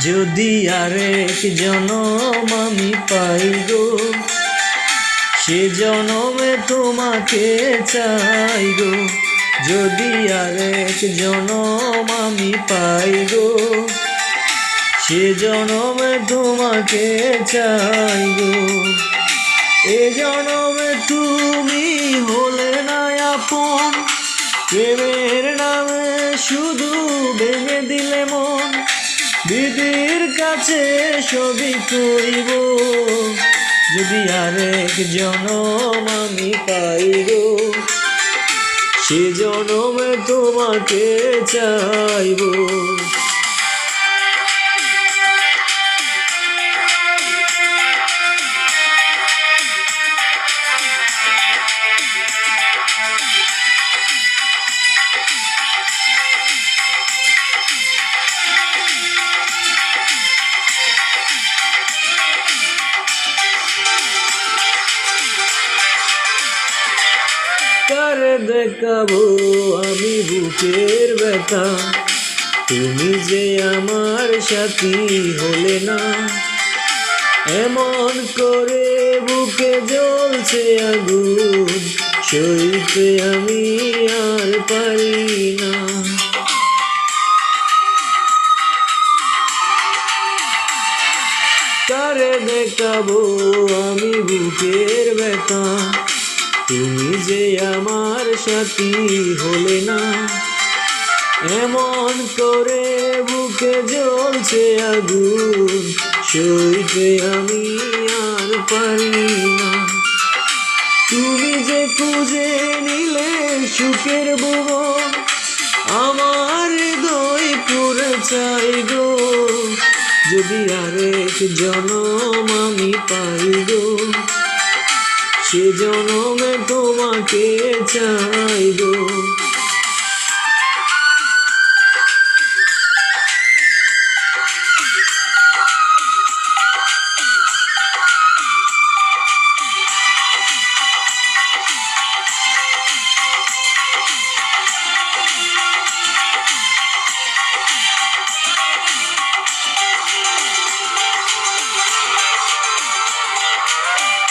যদি আরেক জনম আমি পাই গো, সে জনমে তোমাকে চাই গো। যদি আরেক জনম আমি পাই গো, সে জনমে তোমাকে চাই গো। এ জনমে তুমি হলে না আপন, প্রেমের নামে শুধু ভেঙে দিলে মন। বিধির কাছে সবই কইব, যদি আরেক জনম আমি পাই গো, সে জনমে তোমাকে চাইব। কারে দেখাবো আমি বুকের ব্যথা, তুমি যে আমার সাথী হলে না। এমন করে বুকে জ্বলছে আগুন, সইতে আমি আর পারি না। কারে দেখাবো আমি বুকের ব্যথা, তুমি যে আমার সাথী হলে না। এমন করে বুকে জ্বলছে আগুন, সইতে আমি আর পারি না। তুমি যে খুঁজে নিলে সুখের ভুবন, আমার হৃদয় পুরে চাই গো। যদি আরেক জনম আমি পাই গো, সে জনমে তোমাকে চাই গো।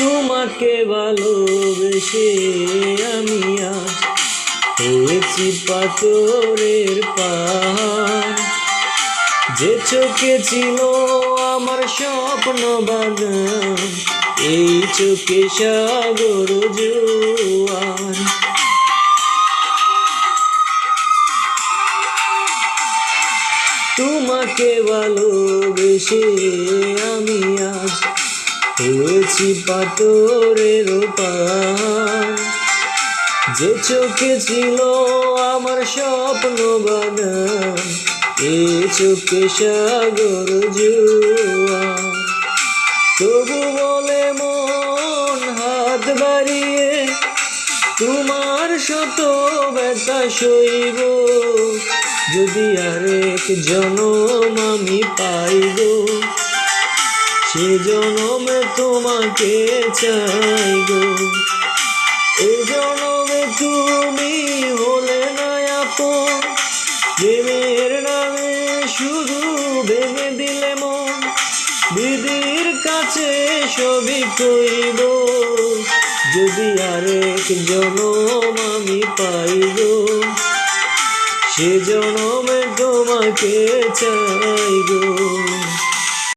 তোমাকে ভালোবেসে আমি আজ হয়েছি পাথরের পাহাড়। যে চোখে ছিল আমার স্বপ্ন বাগান, এই চোখে সাগর জোয়ার। তোমাকে ভালোবেসে আমি আজ হয়েছি পাথরের পাহাড়। যে চোখে ছিল আমার স্বপ্ন বাগান, এ চোখে সাগর জোয়ার। তবু বলে মন হাত বাড়িয়ে, তোমার শত ব্যথা সইব। যদি আরেক জনম আমি পাইব, সে জনমে তোমাকে চাই গো। এ জনমে তুমি হলে না আপন, প্রেমের নামে শুধু ভেঙে দিলে মন। বিধির কাছে সবই কইব, যদি আরেক জনম আমি পাই গো, সে জনমে তোমাকে চাই গো।